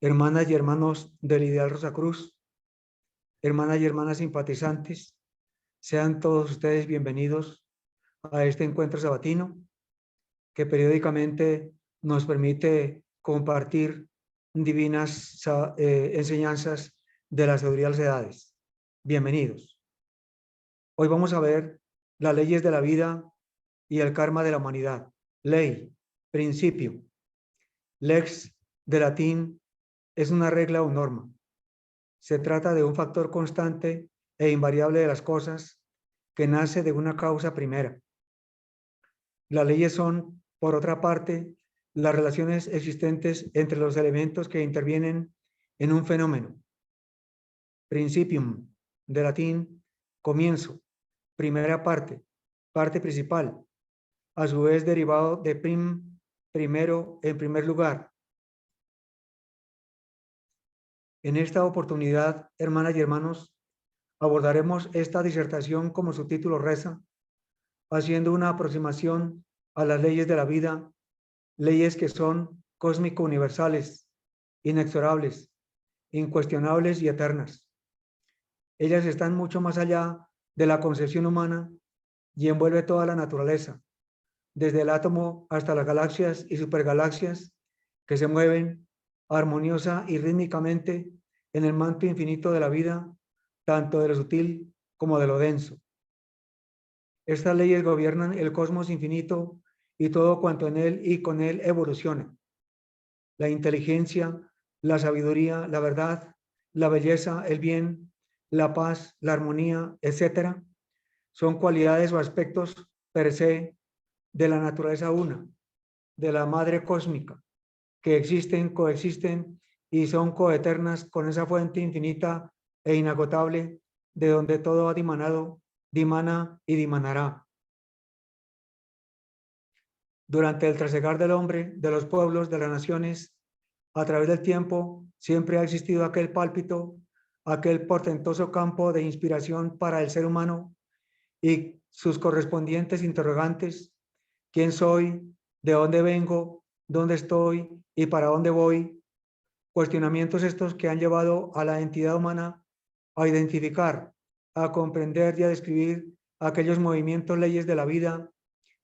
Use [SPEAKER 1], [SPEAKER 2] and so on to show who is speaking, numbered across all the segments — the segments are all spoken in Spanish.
[SPEAKER 1] hermanas y hermanos del Ideal Rosacruz, hermanas y hermanas simpatizantes, sean todos ustedes bienvenidos a este encuentro sabatino que periódicamente nos permite compartir divinas enseñanzas de las sabiduría de las edades. Bienvenidos. Hoy vamos a ver las leyes de la vida y el karma de la humanidad. Ley, principio. Lex, de latín, es una regla o norma. Se trata de un factor constante e invariable de las cosas que nace de una causa primera. Las leyes son, por otra parte, las relaciones existentes entre los elementos que intervienen en un fenómeno. Principium, de latín, comienzo, primera parte, parte principal, a su vez derivado de primero, en primer lugar. En esta oportunidad, hermanas y hermanos, abordaremos esta disertación como su título reza, haciendo una aproximación a las leyes de la vida, leyes que son cósmico-universales, inexorables, incuestionables y eternas. Ellas están mucho más allá de la concepción humana y envuelve toda la naturaleza, desde el átomo hasta las galaxias y supergalaxias que se mueven armoniosa y rítmicamente en el manto infinito de la vida, tanto de lo sutil como de lo denso. Estas leyes gobiernan el cosmos infinito y todo cuanto en él y con él evoluciona. La inteligencia, la sabiduría, la verdad, la belleza, el bien, la paz, la armonía, etcétera, son cualidades o aspectos per se de la naturaleza una, de la madre cósmica, que existen, coexisten y son coeternas con esa fuente infinita e inagotable de donde todo ha dimanado, dimana y dimanará. Durante el trasegar del hombre, de los pueblos, de las naciones, a través del tiempo, siempre ha existido aquel pálpito, aquel portentoso campo de inspiración para el ser humano y sus correspondientes interrogantes: ¿quién soy? ¿De dónde vengo? ¿Dónde estoy? ¿Y para dónde voy? Cuestionamientos estos que han llevado a la entidad humana a identificar, a comprender y a describir aquellos movimientos, leyes de la vida,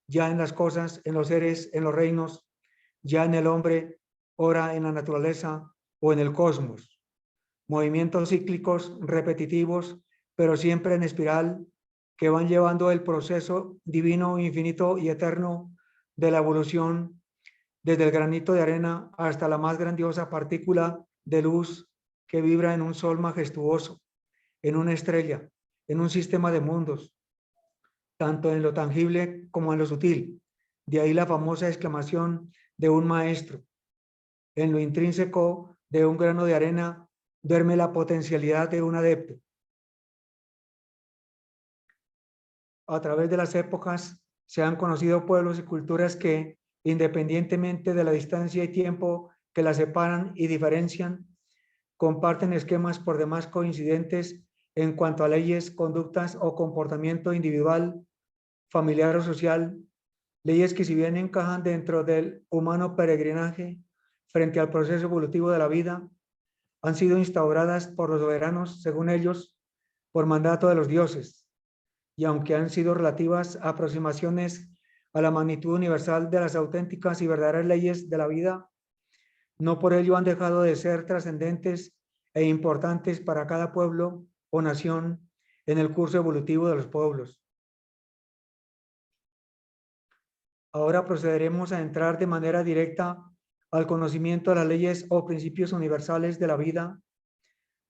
[SPEAKER 1] ya en las cosas, en los seres, en los reinos, ya en el hombre, ora en la naturaleza o en el cosmos. Movimientos cíclicos, repetitivos, pero siempre en espiral, que van llevando el proceso divino, infinito y eterno de la evolución, desde el granito de arena hasta la más grandiosa partícula de luz que vibra en un sol majestuoso, en una estrella, en un sistema de mundos, tanto en lo tangible como en lo sutil. De ahí la famosa exclamación de un maestro: en lo intrínseco de un grano de arena duerme la potencialidad de un adepto. A través de las épocas se han conocido pueblos y culturas que, independientemente de la distancia y tiempo que las separan y diferencian, comparten esquemas por demás coincidentes en cuanto a leyes, conductas o comportamiento individual, familiar o social, leyes que, si bien encajan dentro del humano peregrinaje frente al proceso evolutivo de la vida, han sido instauradas por los soberanos, según ellos, por mandato de los dioses, y aunque han sido relativas a aproximaciones a la magnitud universal de las auténticas y verdaderas leyes de la vida, no por ello han dejado de ser trascendentes e importantes para cada pueblo o nación en el curso evolutivo de los pueblos. Ahora procederemos a entrar de manera directa al conocimiento de las leyes o principios universales de la vida,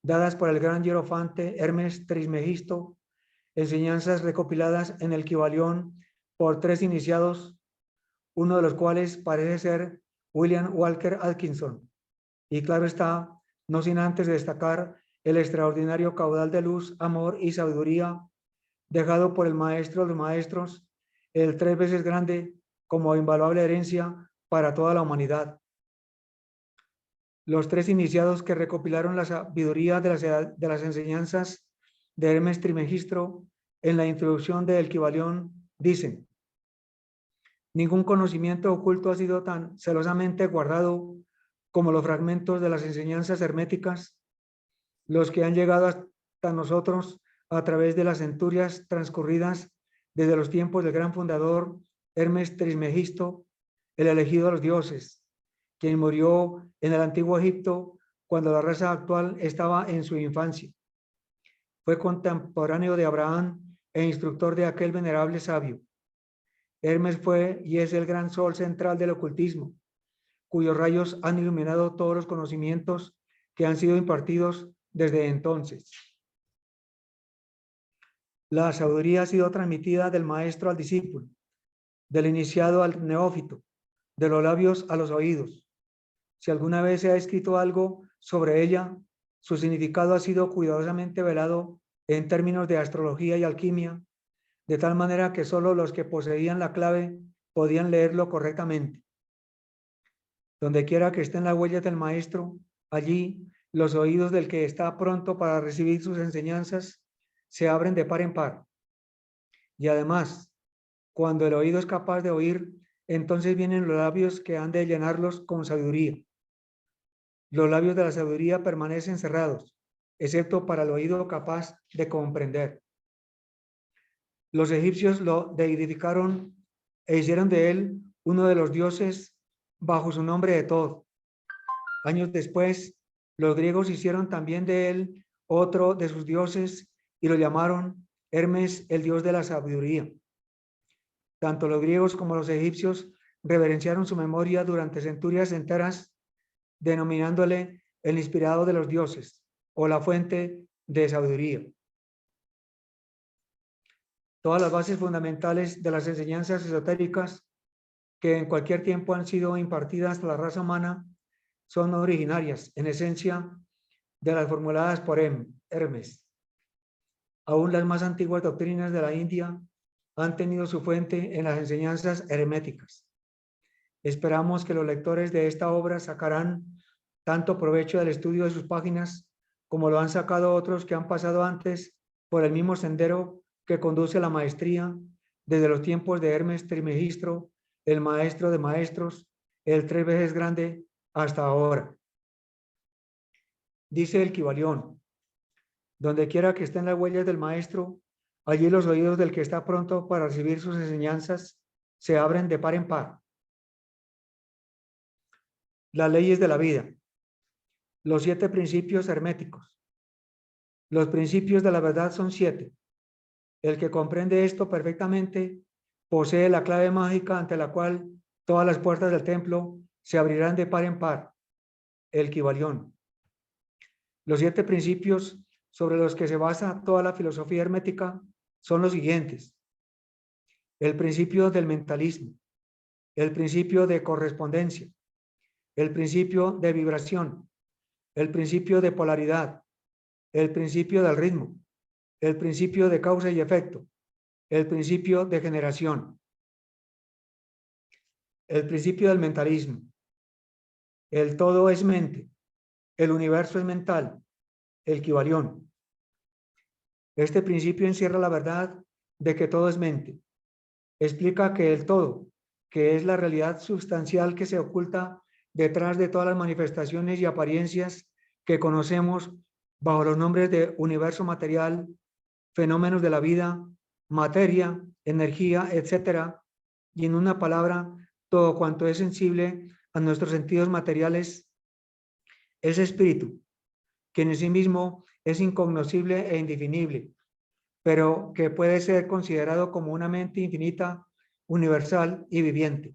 [SPEAKER 1] dadas por el gran hierofante Hermes Trismegisto, enseñanzas recopiladas en el Kybalión por 3 iniciados, uno de los cuales parece ser William Walker Atkinson. Y claro está, no sin antes destacar el extraordinario caudal de luz, amor y sabiduría dejado por el maestro de los maestros, el 3 veces grande, como invaluable herencia para toda la humanidad. Los 3 iniciados que recopilaron la sabiduría de las enseñanzas de Hermes Trismegisto en la introducción del Kybalión dicen: ningún conocimiento oculto ha sido tan celosamente guardado como los fragmentos de las enseñanzas herméticas, los que han llegado hasta nosotros a través de las centurias transcurridas desde los tiempos del gran fundador Hermes Trismegisto, el elegido de los dioses, quien murió en el antiguo Egipto cuando la raza actual estaba en su infancia. Fue contemporáneo de Abraham e instructor de aquel venerable sabio. Hermes fue y es el gran sol central del ocultismo, cuyos rayos han iluminado todos los conocimientos que han sido impartidos desde entonces. La sabiduría ha sido transmitida del maestro al discípulo, del iniciado al neófito, de los labios a los oídos. Si alguna vez se ha escrito algo sobre ella, su significado ha sido cuidadosamente velado en términos de astrología y alquimia, de tal manera que solo los que poseían la clave podían leerlo correctamente. Donde quiera que estén las huellas del maestro, allí los oídos del que está pronto para recibir sus enseñanzas se abren de par en par. Y además, cuando el oído es capaz de oír, entonces vienen los labios que han de llenarlos con sabiduría. Los labios de la sabiduría permanecen cerrados, excepto para el oído capaz de comprender. Los egipcios lo deidificaron e hicieron de él uno de los dioses bajo su nombre de Thoth. Años después, los griegos hicieron también de él otro de sus dioses y lo llamaron Hermes, el dios de la sabiduría. Tanto los griegos como los egipcios reverenciaron su memoria durante centurias enteras, denominándole el inspirado de los dioses o la fuente de sabiduría. Todas las bases fundamentales de las enseñanzas esotéricas que en cualquier tiempo han sido impartidas a la raza humana son originarias, en esencia, de las formuladas por Hermes. Aún las más antiguas doctrinas de la India han tenido su fuente en las enseñanzas herméticas. Esperamos que los lectores de esta obra sacarán tanto provecho del estudio de sus páginas como lo han sacado otros que han pasado antes por el mismo sendero que conduce a la maestría desde los tiempos de Hermes Trismegisto, el maestro de maestros, el 3 veces grande, hasta ahora. Dice el Kybalión: donde quiera que estén las huellas del maestro, allí los oídos del que está pronto para recibir sus enseñanzas se abren de par en par. Las leyes de la vida, los 7 principios herméticos. Los principios de la verdad son 7. El que comprende esto perfectamente posee la clave mágica ante la cual todas las puertas del templo se abrirán de par en par. El Kybalión. Los 7 principios sobre los que se basa toda la filosofía hermética son los siguientes: el principio del mentalismo, el principio de correspondencia, el principio de vibración, el principio de polaridad, el principio del ritmo, el principio de causa y efecto, el principio de generación, el principio del mentalismo. El todo es mente, el universo es mental, el Kybalión. Este principio encierra la verdad de que todo es mente. Explica que el todo, que es la realidad sustancial que se oculta detrás de todas las manifestaciones y apariencias que conocemos bajo los nombres de universo material, fenómenos de la vida, materia, energía, etcétera, y en una palabra, todo cuanto es sensible a nuestros sentidos materiales, es espíritu, que en sí mismo es incognoscible e indefinible, pero que puede ser considerado como una mente infinita, universal y viviente.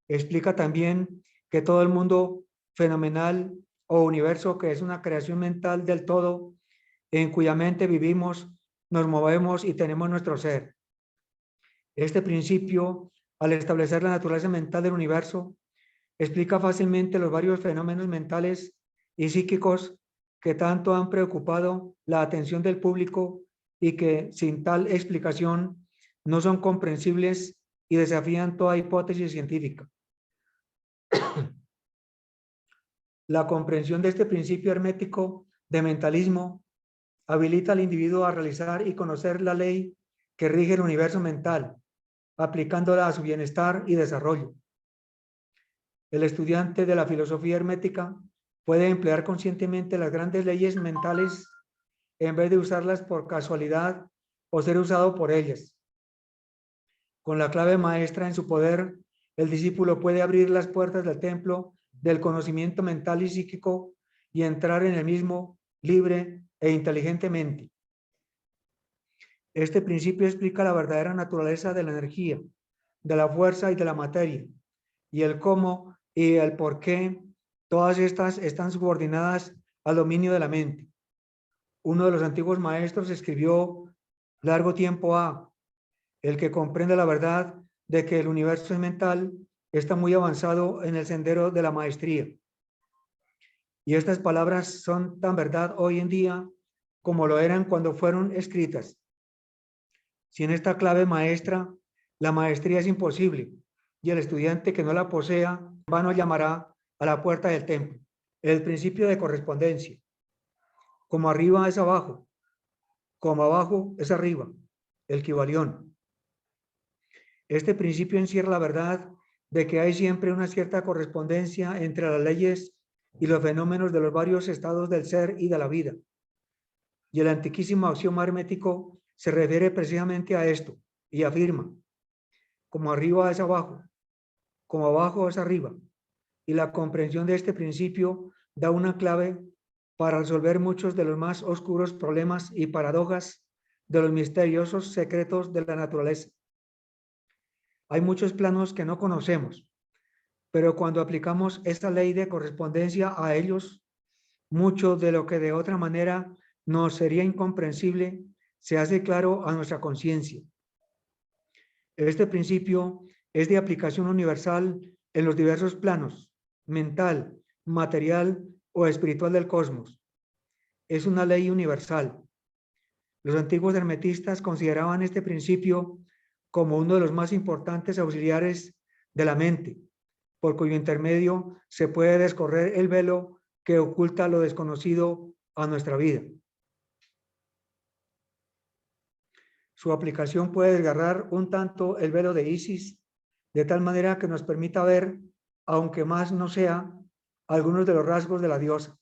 [SPEAKER 1] Explica también que todo el mundo fenomenal o universo, que es una creación mental del todo, en cuya mente vivimos, nos movemos y tenemos nuestro ser. Este principio, al establecer la naturaleza mental del universo, explica fácilmente los varios fenómenos mentales y psíquicos que tanto han preocupado la atención del público y que sin tal explicación no son comprensibles y desafían toda hipótesis científica. La comprensión de este principio hermético de mentalismo habilita al individuo a realizar y conocer la ley que rige el universo mental, aplicándola a su bienestar y desarrollo. El estudiante de la filosofía hermética puede emplear conscientemente las grandes leyes mentales en vez de usarlas por casualidad o ser usado por ellas. Con la clave maestra en su poder, el discípulo puede abrir las puertas del templo del conocimiento mental y psíquico y entrar en el mismo libre e inteligentemente. Este principio explica la verdadera naturaleza de la energía, de la fuerza y de la materia, y el cómo y el por qué todas estas están subordinadas al dominio de la mente. Uno de los antiguos maestros escribió largo tiempo el que comprende la verdad de que el universo es mental está muy avanzado en el sendero de la maestría. Y estas palabras son tan verdad hoy en día como lo eran cuando fueron escritas. Sin esta clave maestra, la maestría es imposible y el estudiante que no la posea, en vano llamará a la puerta del templo. El principio de correspondencia. Como arriba es abajo, como abajo es arriba, el Kybalión. Este principio encierra la verdad de que hay siempre una cierta correspondencia entre las leyes y los fenómenos de los varios estados del ser y de la vida. Y el antiquísimo axioma hermético se refiere precisamente a esto y afirma, como arriba es abajo, como abajo es arriba. Y la comprensión de este principio da una clave para resolver muchos de los más oscuros problemas y paradojas de los misteriosos secretos de la naturaleza. Hay muchos planos que no conocemos, pero cuando aplicamos esta ley de correspondencia a ellos, mucho de lo que de otra manera nos sería incomprensible se hace claro a nuestra conciencia. Este principio es de aplicación universal en los diversos planos, mental, material o espiritual del cosmos. Es una ley universal. Los antiguos hermetistas consideraban este principio como uno de los más importantes auxiliares de la mente, por cuyo intermedio se puede descorrer el velo que oculta lo desconocido a nuestra vida. Su aplicación puede desgarrar un tanto el velo de Isis, de tal manera que nos permita ver, aunque más no sea, algunos de los rasgos de la diosa.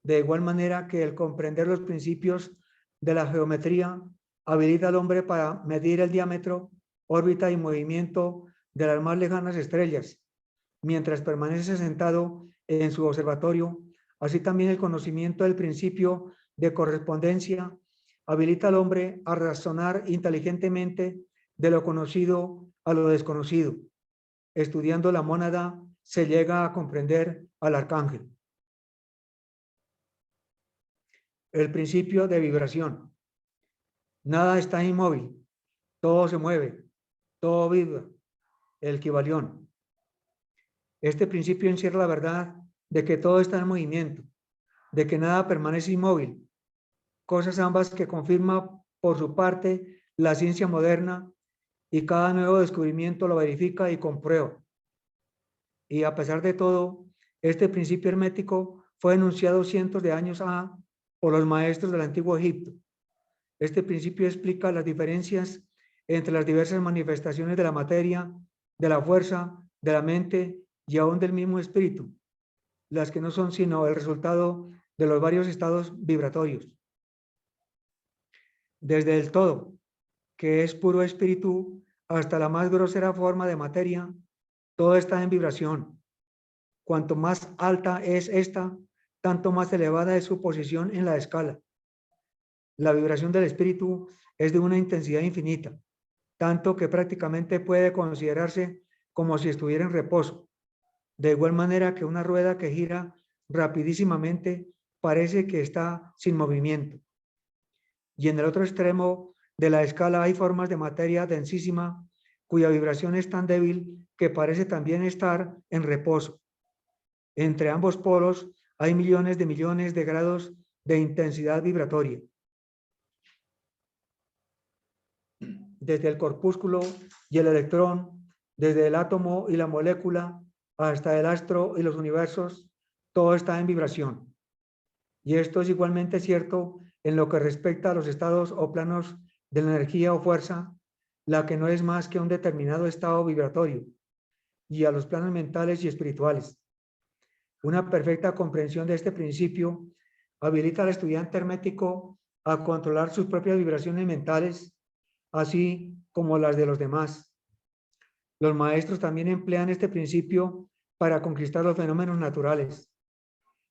[SPEAKER 1] De igual manera que el comprender los principios de la geometría habilita al hombre para medir el diámetro, órbita y movimiento de las más lejanas estrellas, mientras permanece sentado en su observatorio. Así también el conocimiento del principio de correspondencia habilita al hombre a razonar inteligentemente de lo conocido a lo desconocido. Estudiando la mónada se llega a comprender al arcángel. El principio de vibración. Nada está inmóvil, todo se mueve, todo vibra. El Kybalión. Este principio encierra la verdad de que todo está en movimiento, de que nada permanece inmóvil, cosas ambas que confirma por su parte la ciencia moderna y cada nuevo descubrimiento lo verifica y comprueba. Y a pesar de todo, este principio hermético fue enunciado cientos de años por los maestros del antiguo Egipto. Este principio explica las diferencias entre las diversas manifestaciones de la materia, de la fuerza, de la mente y aún del mismo espíritu, las que no son sino el resultado de los varios estados vibratorios. Desde el todo, que es puro espíritu, hasta la más grosera forma de materia, todo está en vibración. Cuanto más alta es esta, tanto más elevada es su posición en la escala. La vibración del espíritu es de una intensidad infinita, tanto que prácticamente puede considerarse como si estuviera en reposo. De igual manera que una rueda que gira rapidísimamente parece que está sin movimiento. Y en el otro extremo de la escala hay formas de materia densísima cuya vibración es tan débil que parece también estar en reposo. Entre ambos polos hay millones de grados de intensidad vibratoria. Desde el corpúsculo y el electrón, desde el átomo y la molécula, hasta el astro y los universos, todo está en vibración. Y esto es igualmente cierto en lo que respecta a los estados o planos de la energía o fuerza, la que no es más que un determinado estado vibratorio, y a los planos mentales y espirituales. Una perfecta comprensión de este principio habilita al estudiante hermético a controlar sus propias vibraciones mentales, así como las de los demás. Los maestros también emplean este principio para conquistar los fenómenos naturales.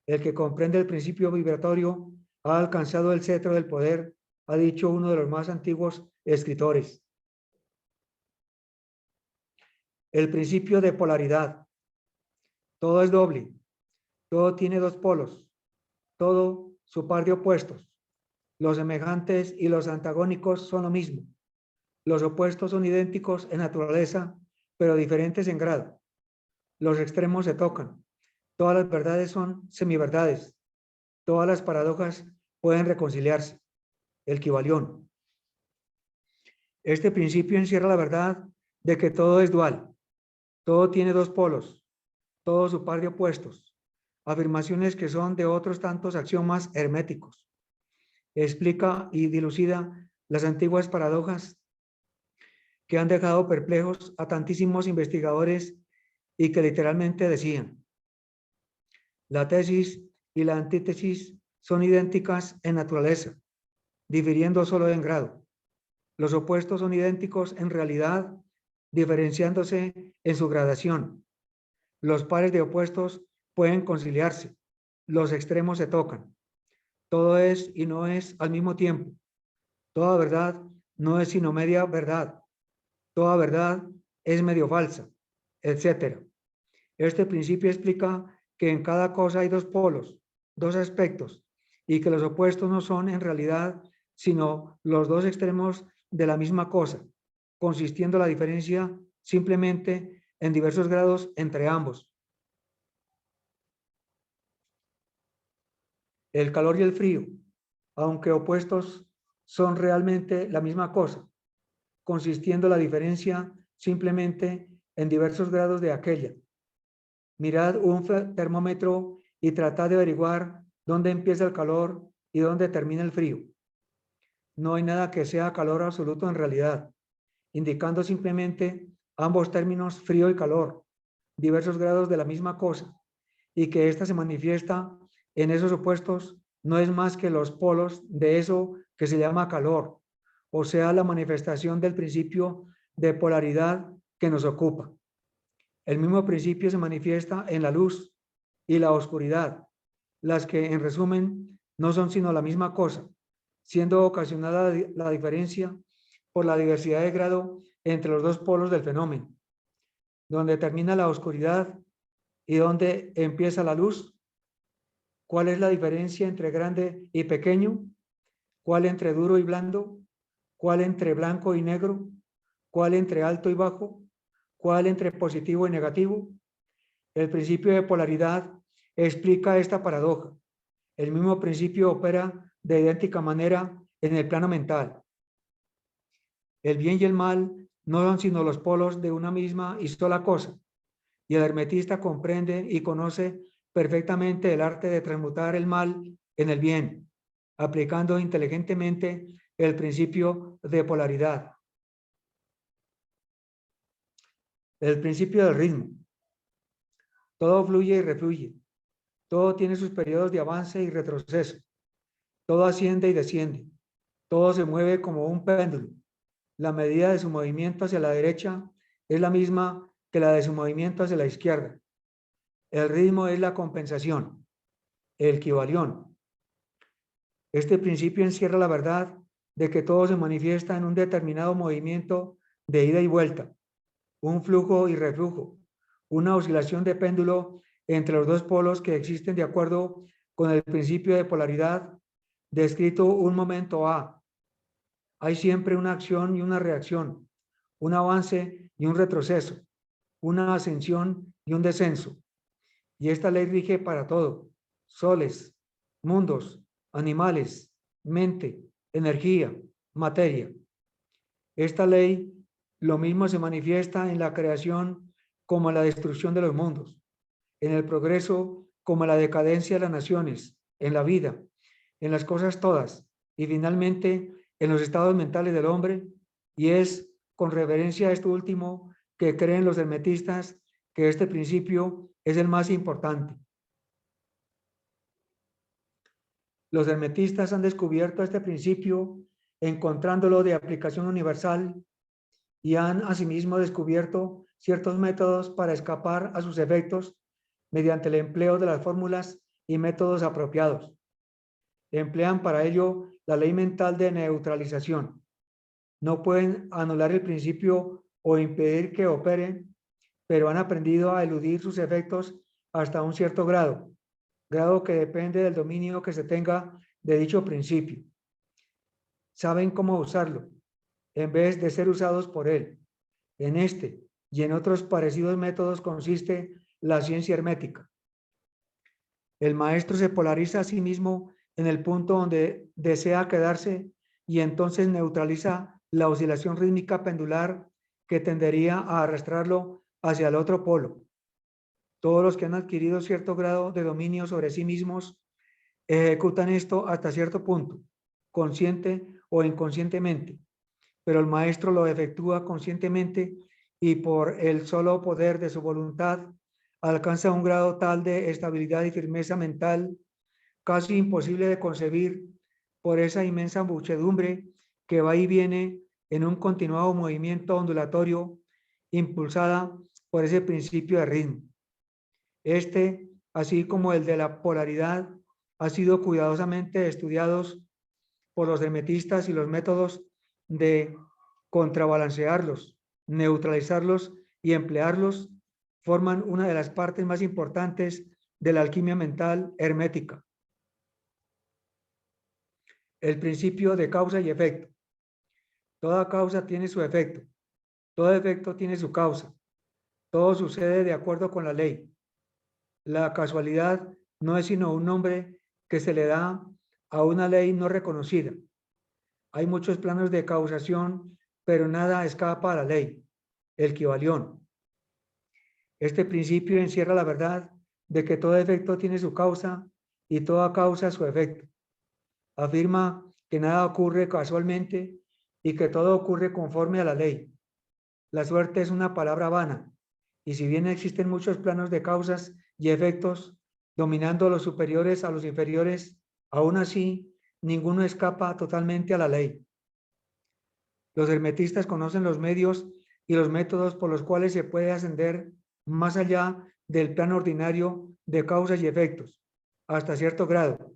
[SPEAKER 1] El que comprende el principio vibratorio ha alcanzado el cetro del poder, ha dicho uno de los más antiguos escritores. El principio de polaridad. Todo es doble, todo tiene dos polos, todo su par de opuestos. Los semejantes y los antagónicos son lo mismo. Los opuestos son idénticos en naturaleza, pero diferentes en grado. Los extremos se tocan. Todas las verdades son semiverdades. Todas las paradojas pueden reconciliarse. El Kybalión. Este principio encierra la verdad de que todo es dual. Todo tiene dos polos, todo su par de opuestos. Afirmaciones que son de otros tantos axiomas herméticos. Explica y dilucida las antiguas paradojas que han dejado perplejos a tantísimos investigadores y que literalmente decían: la tesis y la antítesis son idénticas en naturaleza, difiriendo solo en grado. Los opuestos son idénticos en realidad, diferenciándose en su gradación. Los pares de opuestos pueden conciliarse. Los extremos se tocan. Todo es y no es al mismo tiempo. Toda verdad no es sino media verdad. Toda verdad es medio falsa, etc. Este principio explica que en cada cosa hay dos polos, dos aspectos, y que los opuestos no son en realidad sino los dos extremos de la misma cosa, consistiendo la diferencia simplemente en diversos grados entre ambos. El calor y el frío, aunque opuestos, son realmente la misma cosa, consistiendo la diferencia simplemente en diversos grados de aquella. Mirad un termómetro y tratad de averiguar dónde empieza el calor y dónde termina el frío. No hay nada que sea calor absoluto en realidad, indicando simplemente ambos términos, frío y calor, diversos grados de la misma cosa, y que ésta se manifiesta en esos opuestos no es más que los polos de eso que se llama calor, o sea, la manifestación del principio de polaridad que nos ocupa. El mismo principio se manifiesta en la luz y la oscuridad, las que en resumen no son sino la misma cosa, siendo ocasionada la diferencia por la diversidad de grado entre los dos polos del fenómeno, donde termina la oscuridad y donde empieza la luz. ¿Cuál es la diferencia entre grande y pequeño? ¿Cuál entre duro y blando? ¿Cuál entre blanco y negro? ¿Cuál entre alto y bajo? ¿Cuál entre positivo y negativo? El principio de polaridad explica esta paradoja. El mismo principio opera de idéntica manera en el plano mental. El bien y el mal no son sino los polos de una misma y sola cosa, y el hermetista comprende y conoce perfectamente el arte de transmutar el mal en el bien, aplicando inteligentemente el principio de polaridad. El principio del ritmo. Todo fluye y refluye. Todo tiene sus periodos de avance y retroceso. Todo asciende y desciende. Todo se mueve como un péndulo. La medida de su movimiento hacia la derecha es la misma que la de su movimiento hacia la izquierda. El ritmo es la compensación, el Kybalión. Este principio encierra la verdad de que todo se manifiesta en un determinado movimiento de ida y vuelta, un flujo y reflujo, una oscilación de péndulo entre los dos polos que existen de acuerdo con el principio de polaridad descrito un momento A. Hay siempre una acción y una reacción, un avance y un retroceso, una ascensión y un descenso. Y esta ley rige para todo: soles, mundos, animales, mente, energía, materia. Esta ley lo mismo se manifiesta en la creación como en la destrucción de los mundos, en el progreso como en la decadencia de las naciones, en la vida, en las cosas todas y finalmente en los estados mentales del hombre. Y es con reverencia a esto último que creen los hermetistas que este principio es el más importante. Los hermetistas han descubierto este principio encontrándolo de aplicación universal y han asimismo descubierto ciertos métodos para escapar a sus efectos mediante el empleo de las fórmulas y métodos apropiados. Emplean para ello la ley mental de neutralización. No pueden anular el principio o impedir que opere, pero han aprendido a eludir sus efectos hasta un cierto grado que depende del dominio que se tenga de dicho principio. Saben cómo usarlo, en vez de ser usados por él. En este y en otros parecidos métodos consiste la ciencia hermética. El maestro se polariza a sí mismo en el punto donde desea quedarse y entonces neutraliza la oscilación rítmica pendular que tendería a arrastrarlo hacia el otro polo. Todos los que han adquirido cierto grado de dominio sobre sí mismos ejecutan esto hasta cierto punto, consciente o inconscientemente, pero el maestro lo efectúa conscientemente y por el solo poder de su voluntad alcanza un grado tal de estabilidad y firmeza mental casi imposible de concebir por esa inmensa muchedumbre que va y viene en un continuado movimiento ondulatorio impulsada por ese principio de ritmo. Este, así como el de la polaridad, ha sido cuidadosamente estudiados por los hermetistas y los métodos de contrabalancearlos, neutralizarlos y emplearlos forman una de las partes más importantes de la alquimia mental hermética. El principio de causa y efecto. Toda causa tiene su efecto, todo efecto tiene su causa, todo sucede de acuerdo con la ley. La casualidad no es sino un nombre que se le da a una ley no reconocida. Hay muchos planos de causación, pero nada escapa a la ley, el Kybalión. Este principio encierra la verdad de que todo efecto tiene su causa y toda causa su efecto. Afirma que nada ocurre casualmente y que todo ocurre conforme a la ley. La suerte es una palabra vana, y si bien existen muchos planos de causas y efectos, dominando los superiores a los inferiores, aún así, ninguno escapa totalmente a la ley. Los hermetistas conocen los medios y los métodos por los cuales se puede ascender más allá del plano ordinario de causas y efectos, hasta cierto grado,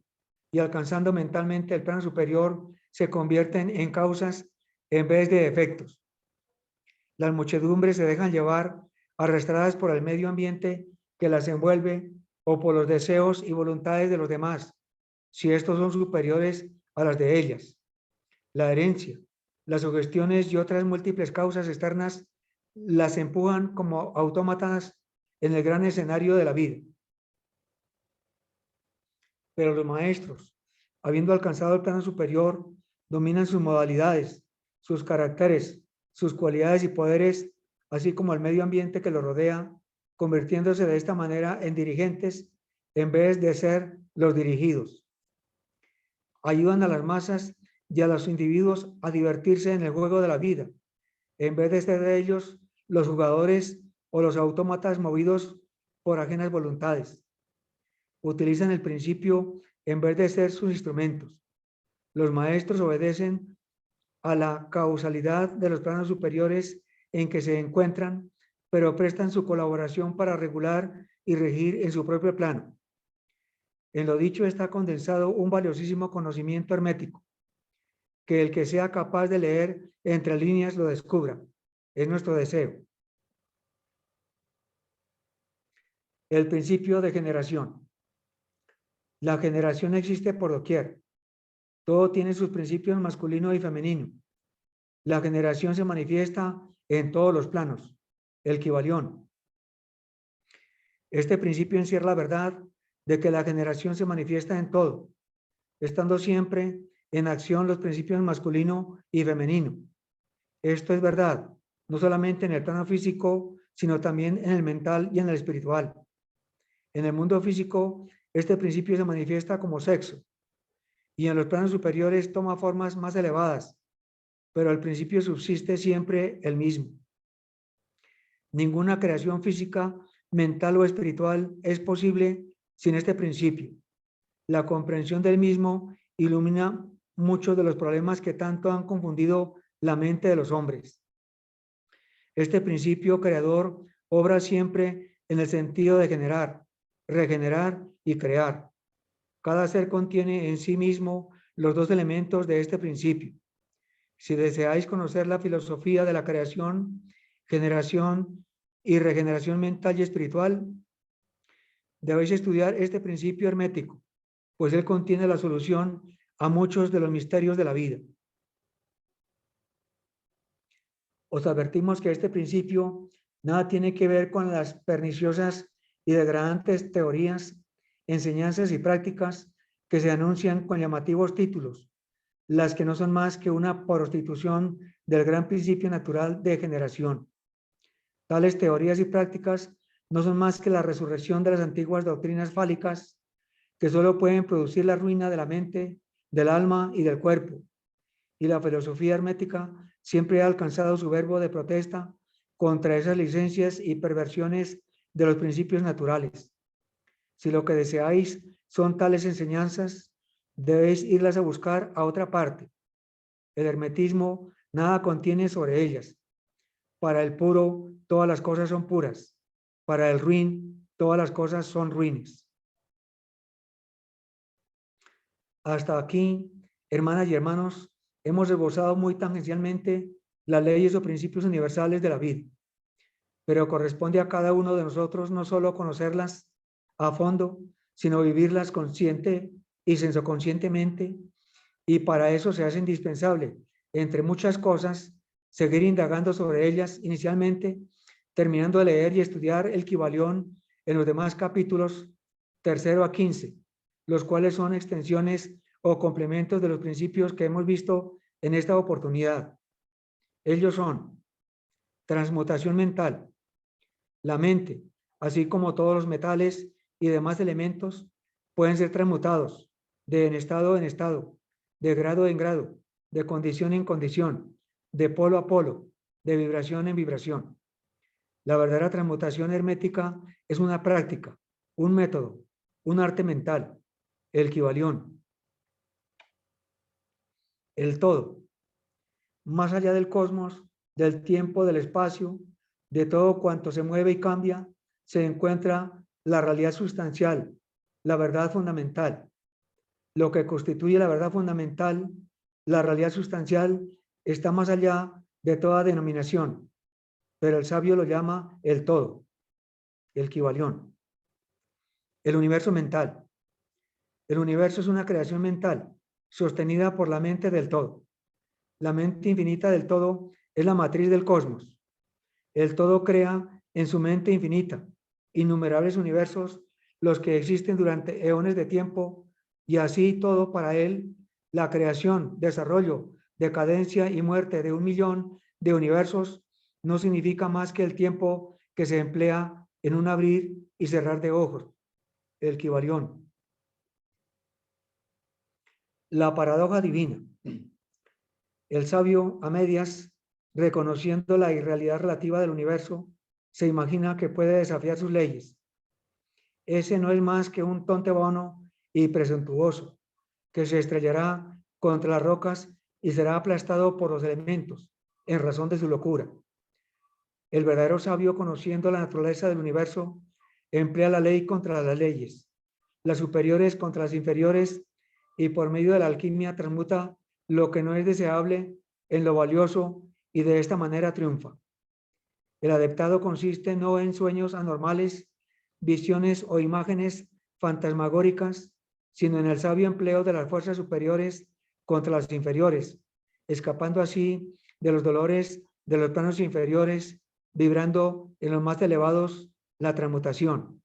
[SPEAKER 1] y alcanzando mentalmente el plano superior, se convierten en causas en vez de efectos. Las muchedumbres se dejan llevar, arrastradas por el medio ambiente que las envuelve o por los deseos y voluntades de los demás, si estos son superiores a las de ellas. La herencia, las sugestiones y otras múltiples causas externas las empujan como autómatas en el gran escenario de la vida. Pero los maestros, habiendo alcanzado el plano superior, dominan sus modalidades, sus caracteres, sus cualidades y poderes, así como el medio ambiente que los rodea, convirtiéndose de esta manera en dirigentes en vez de ser los dirigidos. Ayudan a las masas y a los individuos a divertirse en el juego de la vida, en vez de ser de ellos los jugadores o los autómatas movidos por ajenas voluntades. Utilizan el principio en vez de ser sus instrumentos. Los maestros obedecen a la causalidad de los planos superiores en que se encuentran, pero prestan su colaboración para regular y regir en su propio plano. En lo dicho está condensado un valiosísimo conocimiento hermético, que el que sea capaz de leer entre líneas lo descubra. Es nuestro deseo. El principio de generación. La generación existe por doquier. Todo tiene sus principios masculino y femenino. La generación se manifiesta en todos los planos. El Kybalión. Este principio encierra la verdad de que la generación se manifiesta en todo, estando siempre en acción los principios masculino y femenino. Esto es verdad, no solamente en el plano físico, sino también en el mental y en el espiritual. En el mundo físico, este principio se manifiesta como sexo, y en los planos superiores toma formas más elevadas, pero el principio subsiste siempre el mismo. Ninguna creación física mental o espiritual es posible sin este principio. La comprensión del mismo ilumina muchos de los problemas que tanto han confundido la mente de los hombres. Este principio creador obra siempre en el sentido de generar, regenerar y crear. Cada ser contiene en sí mismo los dos elementos de este principio. Si deseáis conocer la filosofía de la creación, generación y regeneración mental y espiritual, debéis estudiar este principio hermético, pues él contiene la solución a muchos de los misterios de la vida. Os advertimos que este principio nada tiene que ver con las perniciosas y degradantes teorías, enseñanzas y prácticas que se anuncian con llamativos títulos, las que no son más que una prostitución del gran principio natural de generación. Tales teorías y prácticas no son más que la resurrección de las antiguas doctrinas fálicas que solo pueden producir la ruina de la mente, del alma y del cuerpo. Y la filosofía hermética siempre ha alcanzado su verbo de protesta contra esas licencias y perversiones de los principios naturales. Si lo que deseáis son tales enseñanzas, debéis irlas a buscar a otra parte. El hermetismo nada contiene sobre ellas. Para el puro, todas las cosas son puras. Para el ruin, todas las cosas son ruines. Hasta aquí, hermanas y hermanos, hemos esbozado muy tangencialmente las leyes o principios universales de la vida, pero corresponde a cada uno de nosotros no solo conocerlas a fondo, sino vivirlas consciente y sensoconscientemente, y para eso se hace indispensable, entre muchas cosas, seguir indagando sobre ellas inicialmente, terminando de leer y estudiar el Kybalión en los demás capítulos 3 a 15, los cuales son extensiones o complementos de los principios que hemos visto en esta oportunidad. Ellos son transmutación mental. La mente, así como todos los metales y demás elementos, pueden ser transmutados de estado en estado, de grado en grado, de condición en condición, de polo a polo, de vibración en vibración. La verdadera transmutación hermética es una práctica, un método, un arte mental, el Kybalión. El todo, más allá del cosmos, del tiempo, del espacio, de todo cuanto se mueve y cambia, se encuentra la realidad sustancial, la verdad fundamental. Lo que constituye la verdad fundamental, la realidad sustancial, está más allá de toda denominación, pero el sabio lo llama el todo, el Kybalión. El universo mental. El universo es una creación mental sostenida por la mente del todo. La mente infinita del todo es la matriz del cosmos. El todo crea en su mente infinita innumerables universos, los que existen durante eones de tiempo, y así todo para él, la creación, desarrollo, decadencia y muerte de 1.000.000 de universos no significa más que el tiempo que se emplea en un abrir y cerrar de ojos, el Kybalión. La paradoja divina. El sabio, a medias, reconociendo la irrealidad relativa del universo, se imagina que puede desafiar sus leyes. Ese no es más que un tonto vano y presuntuoso, que se estrellará contra las rocas y será aplastado por los elementos, en razón de su locura. El verdadero sabio, conociendo la naturaleza del universo, emplea la ley contra las leyes, las superiores contra las inferiores, y por medio de la alquimia transmuta lo que no es deseable en lo valioso, y de esta manera triunfa. El adeptado consiste no en sueños anormales, visiones o imágenes fantasmagóricas, sino en el sabio empleo de las fuerzas superiores contra las inferiores, escapando así de los dolores de los planos inferiores, vibrando en los más elevados la transmutación.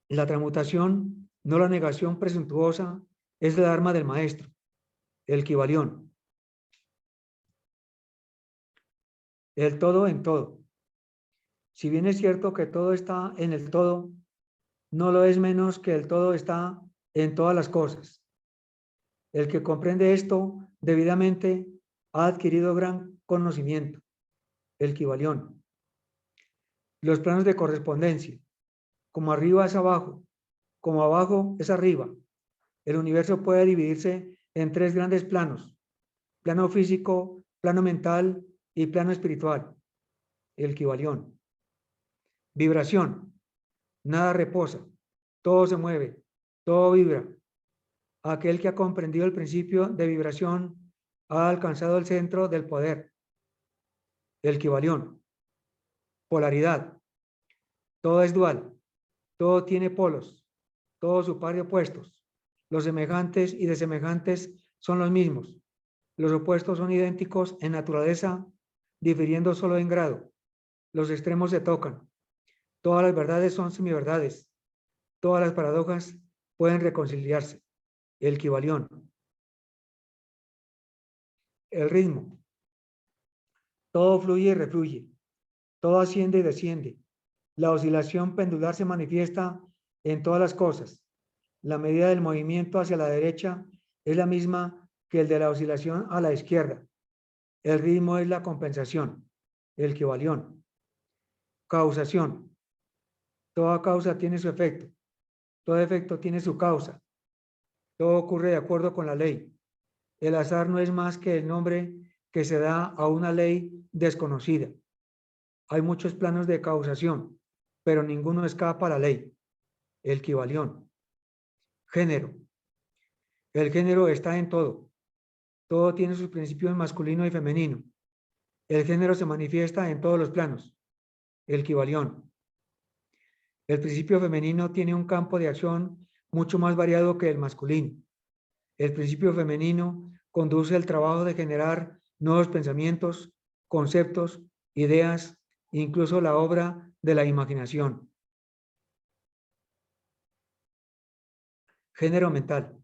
[SPEAKER 1] La transmutación, no la negación presuntuosa, es el arma del maestro, el Kybalión. El todo en todo. Si bien es cierto que todo está en el todo, no lo es menos que el todo está en todas las cosas. El que comprende esto debidamente ha adquirido gran conocimiento, el Kybalión. Los planos de correspondencia, como arriba es abajo, como abajo es arriba. El universo puede dividirse en tres grandes planos: plano físico, plano mental y plano espiritual, el Kybalión. Vibración, nada reposa, todo se mueve, todo vibra. Aquel que ha comprendido el principio de vibración ha alcanzado el centro del poder, el Kybalión. Polaridad, todo es dual, todo tiene polos, todo su par de opuestos. Los semejantes y desemejantes son los mismos. Los opuestos son idénticos en naturaleza, difiriendo solo en grado. Los extremos se tocan. Todas las verdades son semiverdades. Todas las paradojas pueden reconciliarse. El Kybalión. El ritmo. Todo fluye y refluye. Todo asciende y desciende. La oscilación pendular se manifiesta en todas las cosas. La medida del movimiento hacia la derecha es la misma que el de la oscilación a la izquierda. El ritmo es la compensación, el Kybalión. Causación. Toda causa tiene su efecto. Todo efecto tiene su causa. Todo ocurre de acuerdo con la ley. El azar no es más que el nombre que se da a una ley desconocida. Hay muchos planos de causación, pero ninguno escapa a la ley, el Kybalión. Género. El género está en todo. Todo tiene sus principios masculino y femenino. El género se manifiesta en todos los planos, el Kybalión. El principio femenino tiene un campo de acción mucho más variado que el masculino. El principio femenino conduce al trabajo de generar nuevos pensamientos, conceptos, ideas, incluso la obra de la imaginación. Género mental.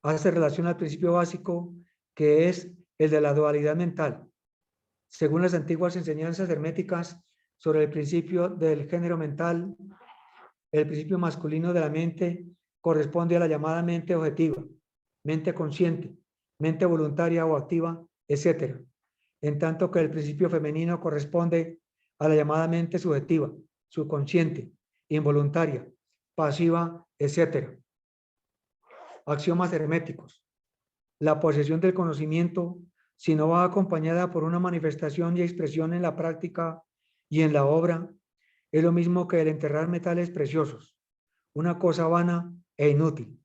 [SPEAKER 1] Hace relación al principio básico, que es el de la dualidad mental. Según las antiguas enseñanzas herméticas sobre el principio del género mental, el principio masculino de la mente corresponde a la llamada mente objetiva, mente consciente, mente voluntaria o activa, etc. En tanto que el principio femenino corresponde a la llamada mente subjetiva, subconsciente, involuntaria, pasiva, etc. Axiomas herméticos. La posesión del conocimiento, si no va acompañada por una manifestación y expresión en la práctica y en la obra, es lo mismo que el enterrar metales preciosos, una cosa vana e inútil.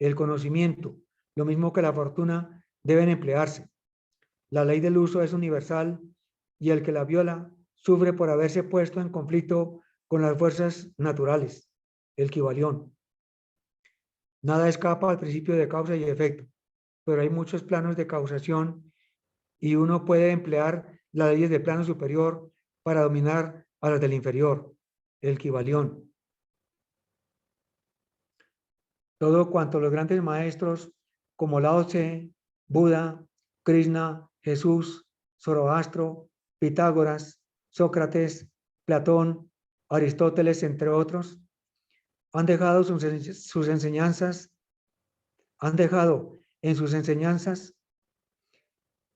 [SPEAKER 1] El conocimiento, lo mismo que la fortuna, deben emplearse. La ley del uso es universal y el que la viola sufre por haberse puesto en conflicto con las fuerzas naturales, el Kybalión. Nada escapa al principio de causa y efecto, pero hay muchos planos de causación y uno puede emplear las leyes del plano superior para dominar a las del inferior, el Kybalión. Todo cuanto los grandes maestros como Lao Tse, Buda, Krishna, Jesús, Zoroastro, Pitágoras, Sócrates, Platón, Aristóteles, entre otros, han dejado sus enseñanzas,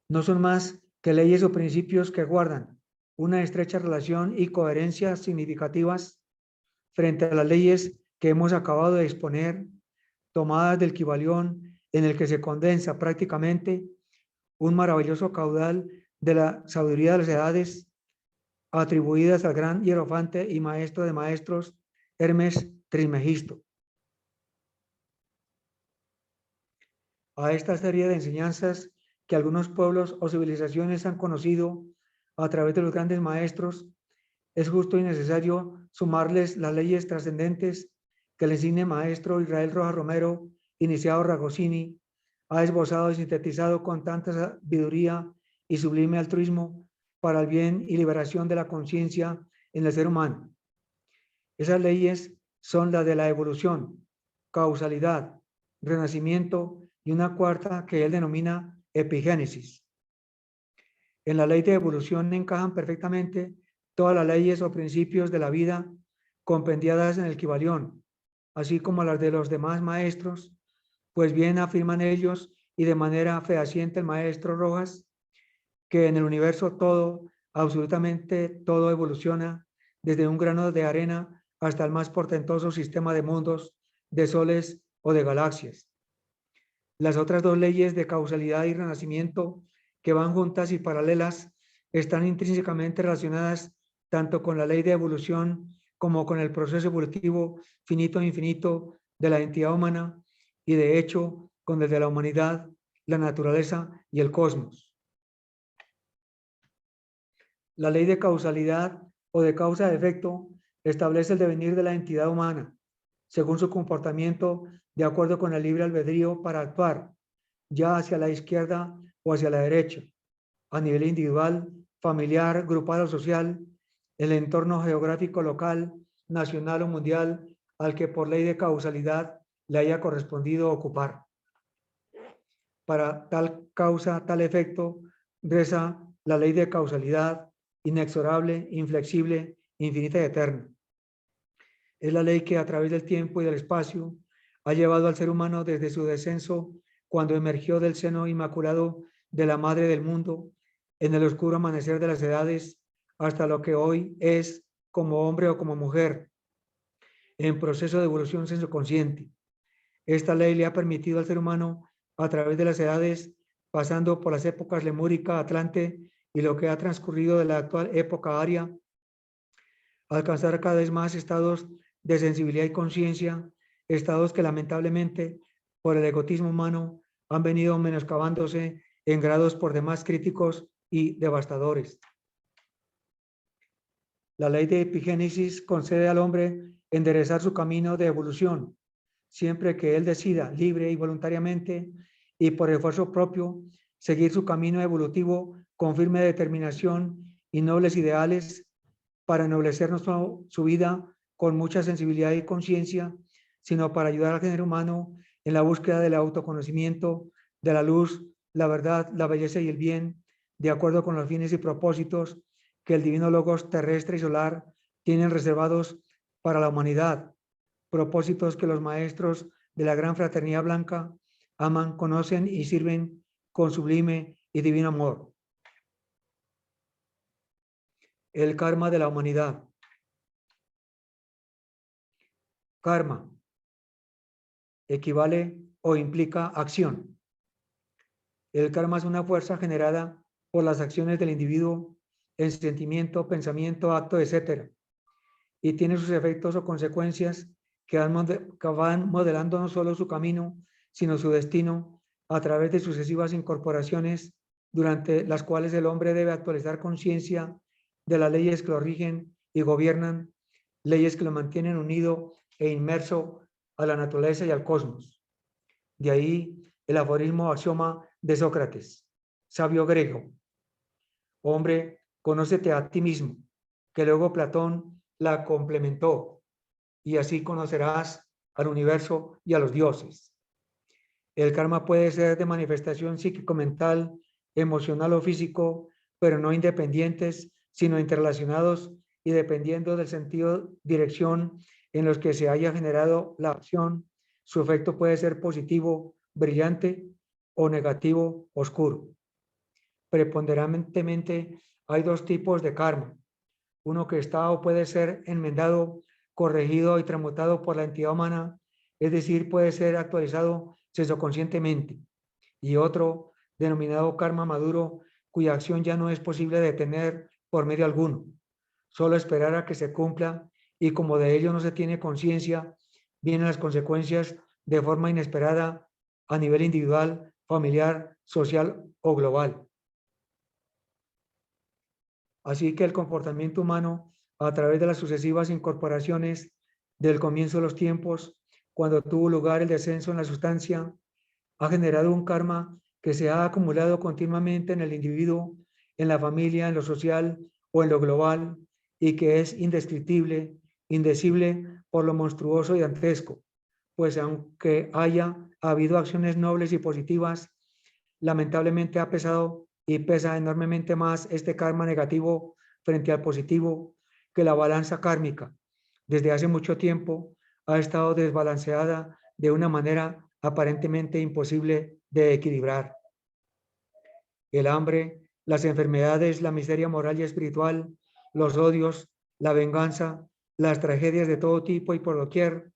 [SPEAKER 1] no son más que leyes o principios que guardan una estrecha relación y coherencia significativas frente a las leyes que hemos acabado de exponer, tomadas del Kybalión, en el que se condensa prácticamente un maravilloso caudal de la sabiduría de las edades atribuidas al gran hierofante y maestro de maestros Hermes Trismegisto. A esta serie de enseñanzas que algunos pueblos o civilizaciones han conocido a través de los grandes maestros, es justo y necesario sumarles las leyes trascendentes que el insigne maestro Israel Rojas Romero, iniciado Ragosini, ha esbozado y sintetizado con tanta sabiduría y sublime altruismo para el bien y liberación de la conciencia en el ser humano. Esas leyes son las de la evolución, causalidad, renacimiento y una cuarta que él denomina epigénesis. En la ley de evolución encajan perfectamente todas las leyes o principios de la vida compendiadas en el Kybalión, así como las de los demás maestros, pues bien afirman ellos y de manera fehaciente el maestro Rojas, que en el universo todo, absolutamente todo evoluciona desde un grano de arena hasta el más portentoso sistema de mundos, de soles o de galaxias. Las otras dos leyes de causalidad y renacimiento, que van juntas y paralelas, están intrínsecamente relacionadas tanto con la ley de evolución como con el proceso evolutivo finito e infinito de la entidad humana y, de hecho, con el de la humanidad, la naturaleza y el cosmos. La ley de causalidad o de causa de efecto establece el devenir de la entidad humana según su comportamiento, de acuerdo con el libre albedrío para actuar, ya hacia la izquierda o hacia la derecha, a nivel individual, familiar, grupal o social, el entorno geográfico local, nacional o mundial al que por ley de causalidad le haya correspondido ocupar. Para tal causa, tal efecto, reza la ley de causalidad, inexorable, inflexible, infinita y eterna. Es la ley que a través del tiempo y del espacio ha llevado al ser humano desde su descenso, cuando emergió del seno inmaculado de la madre del mundo, en el oscuro amanecer de las edades, hasta lo que hoy es como hombre o como mujer, en proceso de evolución sensoconsciente. Esta ley le ha permitido al ser humano, a través de las edades, pasando por las épocas lemúrica, atlante y lo que ha transcurrido de la actual época aria, alcanzar cada vez más estados de sensibilidad y conciencia, estados que lamentablemente por el egotismo humano han venido menoscabándose en grados por demás críticos y devastadores. La ley de epigénesis concede al hombre enderezar su camino de evolución, siempre que él decida libre y voluntariamente y por esfuerzo propio seguir su camino evolutivo con firme determinación y nobles ideales para ennoblecer no solo su vida con mucha sensibilidad y conciencia, sino para ayudar al género humano en la búsqueda del autoconocimiento, de la luz, la verdad, la belleza y el bien, de acuerdo con los fines y propósitos que el divino Logos terrestre y solar tienen reservados para la humanidad, propósitos que los maestros de la gran fraternidad blanca aman, conocen y sirven con sublime y divino amor. El karma de la humanidad. Karma equivale o implica acción. El karma es una fuerza generada por las acciones del individuo en sentimiento, pensamiento, acto, etc. Y tiene sus efectos o consecuencias que van modelando no solo su camino, sino su destino a través de sucesivas incorporaciones durante las cuales el hombre debe actualizar conciencia de las leyes que lo rigen y gobiernan, leyes que lo mantienen unido e inmerso a la naturaleza y al cosmos. De ahí el aforismo axioma de Sócrates, sabio griego: hombre, conócete a ti mismo, que luego Platón la complementó, y así conocerás al universo y a los dioses. El karma puede ser de manifestación psíquico-mental, emocional o físico, pero no independientes, sino interrelacionados y dependiendo del sentido, dirección en los que se haya generado la acción, su efecto puede ser positivo, brillante, o negativo, oscuro. Preponderantemente hay dos tipos de karma: uno que está o puede ser enmendado, corregido y transmutado por la entidad humana, es decir, puede ser actualizado sensoconscientemente, y otro denominado karma maduro, cuya acción ya no es posible detener por medio alguno, solo esperar a que se cumpla, y como de ello no se tiene conciencia, vienen las consecuencias de forma inesperada a nivel individual, familiar, social o global. Así que el comportamiento humano, a través de las sucesivas incorporaciones del comienzo de los tiempos, cuando tuvo lugar el descenso en la sustancia, ha generado un karma que se ha acumulado continuamente en el individuo, en la familia, en lo social o en lo global, y que es indescriptible, indecible por lo monstruoso y dantesco, pues aunque haya habido acciones nobles y positivas, lamentablemente ha pesado y pesa enormemente más este karma negativo frente al positivo, que la balanza kármica desde hace mucho tiempo ha estado desbalanceada de una manera aparentemente imposible de equilibrar. El hambre, las enfermedades, la miseria moral y espiritual, los odios, la venganza, las tragedias de todo tipo y por doquier,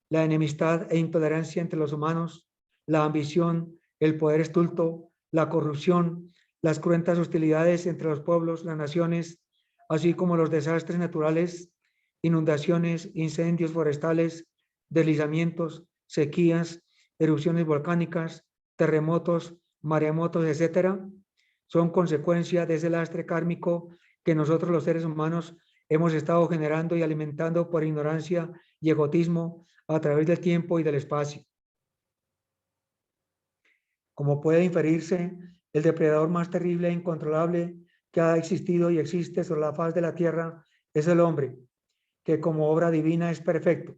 [SPEAKER 1] la enemistad e intolerancia entre los humanos, la ambición, el poder estulto, la corrupción, las cruentas hostilidades entre los pueblos, las naciones, así como los desastres naturales, inundaciones, incendios forestales, deslizamientos, sequías, erupciones volcánicas, terremotos, maremotos, etcétera, son consecuencia de ese lastre kármico que nosotros los seres humanos hemos estado generando y alimentando por ignorancia y egotismo a través del tiempo y del espacio. Como puede inferirse, el depredador más terrible e incontrolable que ha existido y existe sobre la faz de la tierra es el hombre, que como obra divina es perfecto,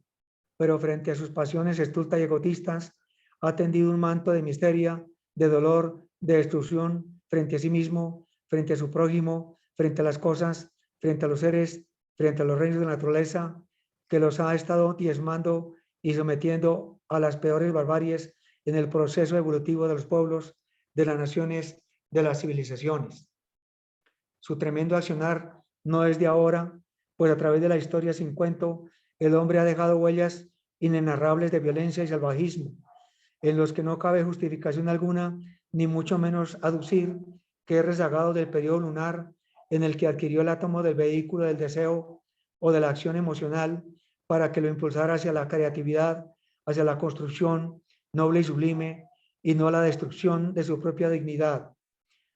[SPEAKER 1] pero frente a sus pasiones estultas y egotistas ha tendido un manto de miseria, de dolor, de destrucción frente a sí mismo, frente a su prójimo, frente a las cosas, frente a los seres, frente a los reinos de la naturaleza, que los ha estado diezmando y sometiendo a las peores barbaries en el proceso evolutivo de los pueblos, de las naciones, de las civilizaciones. Su tremendo accionar no es de ahora, pues a través de la historia sin cuento, el hombre ha dejado huellas inenarrables de violencia y salvajismo, en los que no cabe justificación alguna, ni mucho menos aducir que es rezagado del periodo lunar en el que adquirió el átomo del vehículo del deseo o de la acción emocional para que lo impulsara hacia la creatividad, hacia la construcción noble y sublime, y no la destrucción de su propia dignidad,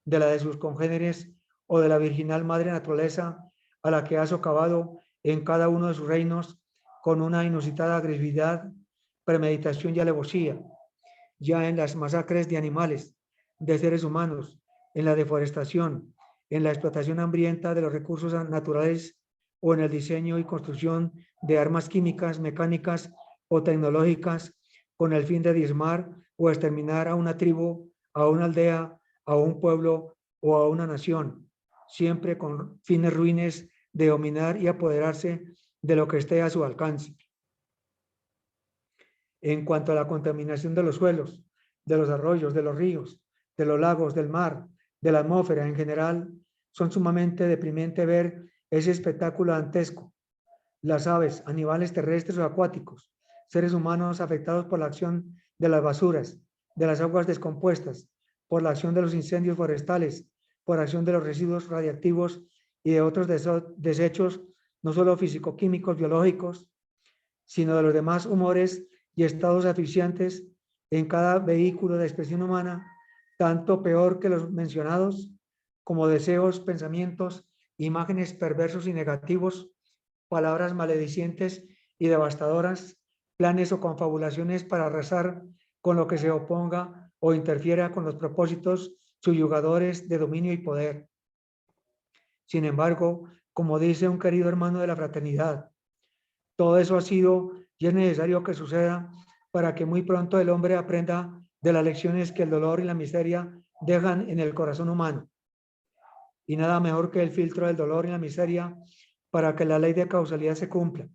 [SPEAKER 1] de la de sus congéneres o de la virginal madre naturaleza a la que ha socavado en cada uno de sus reinos con una inusitada agresividad, premeditación y alevosía, ya en las masacres de animales, de seres humanos, en la deforestación, en la explotación hambrienta de los recursos naturales o en el diseño y construcción de armas químicas, mecánicas o tecnológicas con el fin de diezmar o exterminar a una tribu, a una aldea, a un pueblo o a una nación, siempre con fines ruines de dominar y apoderarse de lo que esté a su alcance. En cuanto a la contaminación de los suelos, de los arroyos, de los ríos, de los lagos, del mar, de la atmósfera en general, son sumamente deprimente ver ese espectáculo dantesco. Las aves, animales terrestres o acuáticos, seres humanos afectados por la acción de las basuras, de las aguas descompuestas, por la acción de los incendios forestales, por acción de los residuos radiactivos y de otros desechos, no solo físico-químicos, biológicos, sino de los demás humores y estados asfixiantes en cada vehículo de expresión humana, tanto peor que los mencionados, como deseos, pensamientos, imágenes perversos y negativos, palabras maledicientes y devastadoras, planes o confabulaciones para arrasar con lo que se oponga o interfiera con los propósitos subyugadores de dominio y poder. Sin embargo, como dice un querido hermano de la fraternidad, todo eso ha sido y es necesario que suceda para que muy pronto el hombre aprenda de las lecciones que el dolor y la miseria dejan en el corazón humano. Y nada mejor que el filtro del dolor y la miseria para que la ley de causalidad se cumpla,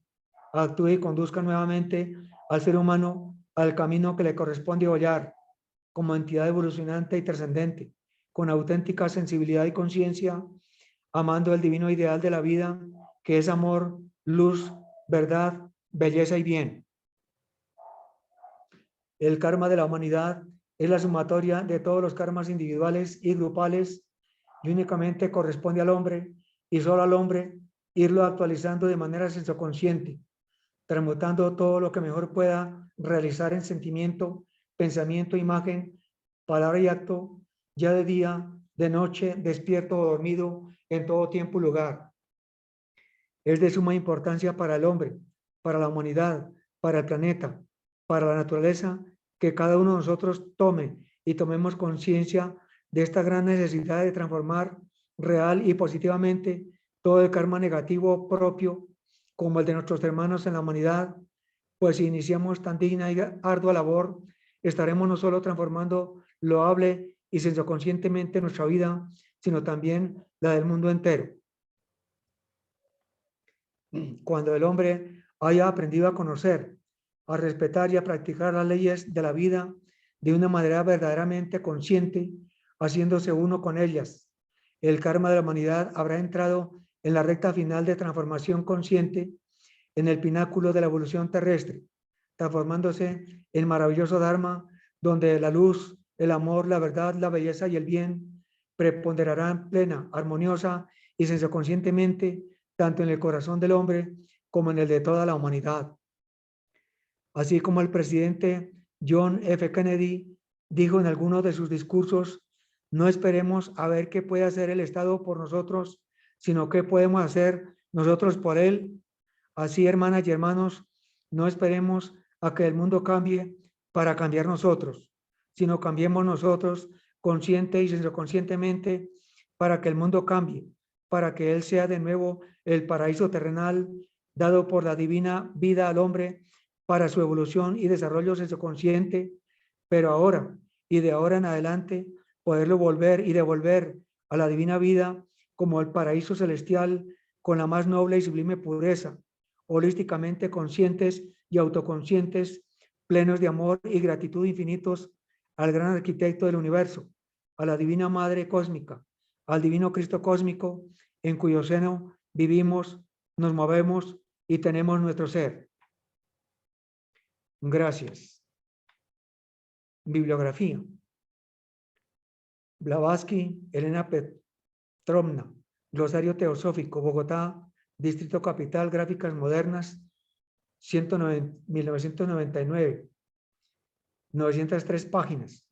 [SPEAKER 1] actúe y conduzca nuevamente al ser humano al camino que le corresponde hollar como entidad evolucionante y trascendente, con auténtica sensibilidad y conciencia, amando el divino ideal de la vida, que es amor, luz, verdad, belleza y bien. El karma de la humanidad es la sumatoria de todos los karmas individuales y grupales y únicamente corresponde al hombre y solo al hombre irlo actualizando de manera sensoconsciente, transmutando todo lo que mejor pueda realizar en sentimiento, pensamiento, imagen, palabra y acto, ya de día, de noche, despierto o dormido, en todo tiempo y lugar. Es de suma importancia para el hombre, para la humanidad, para el planeta, para la naturaleza, que cada uno de nosotros tome y tomemos conciencia de esta gran necesidad de transformar real y positivamente todo el karma negativo propio como el de nuestros hermanos en la humanidad, pues si iniciamos tan digna y ardua labor, estaremos no solo transformando loable y sensoconscientemente nuestra vida, sino también la del mundo entero. Cuando el hombre haya aprendido a conocer, a respetar y a practicar las leyes de la vida de una manera verdaderamente consciente, haciéndose uno con ellas, el karma de la humanidad habrá entrado en la recta final de transformación consciente en el pináculo de la evolución terrestre, transformándose en maravilloso Dharma, donde la luz, el amor, la verdad, la belleza y el bien preponderarán plena, armoniosa y sensoconscientemente, tanto en el corazón del hombre como en el de toda la humanidad. Así como el presidente John F. Kennedy dijo en alguno de sus discursos, no esperemos a ver qué puede hacer el Estado por nosotros, sino qué podemos hacer nosotros por él. Así, hermanas y hermanos, no esperemos a que el mundo cambie para cambiar nosotros, sino cambiemos nosotros consciente y subconscientemente para que el mundo cambie, para que él sea de nuevo el paraíso terrenal dado por la divina vida al hombre para su evolución y desarrollo sensoconsciente, pero ahora y de ahora en adelante poderlo volver y devolver a la divina vida como el paraíso celestial con la más noble y sublime pureza, holísticamente conscientes y autoconscientes, plenos de amor y gratitud infinitos al gran arquitecto del universo, a la divina madre cósmica, al divino Cristo cósmico, en cuyo seno vivimos, nos movemos y tenemos nuestro ser. Gracias. Bibliografía. Blavatsky, Elena Petrovna, Glosario Teosófico, Bogotá, Distrito Capital, Gráficas Modernas, 1999, 903 páginas.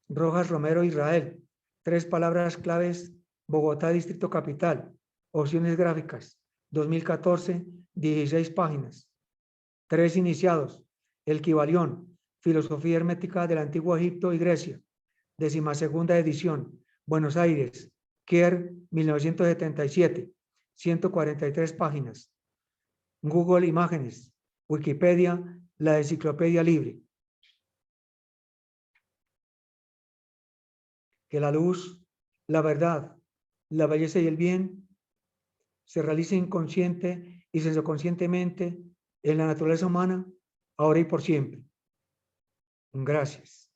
[SPEAKER 1] Rojas Romero Israel, 3 palabras claves, Bogotá, Distrito Capital, opciones gráficas, 2014, 16 páginas. 3 iniciados, El Kybalión, Filosofía Hermética del Antiguo Egipto y Grecia, 12ª edición, Buenos Aires, Kier, 1977, 143 páginas. Google Imágenes, Wikipedia, la enciclopedia libre. Que la luz, la verdad, la belleza y el bien se realicen consciente y sensoconscientemente en la naturaleza humana, ahora y por siempre. Gracias.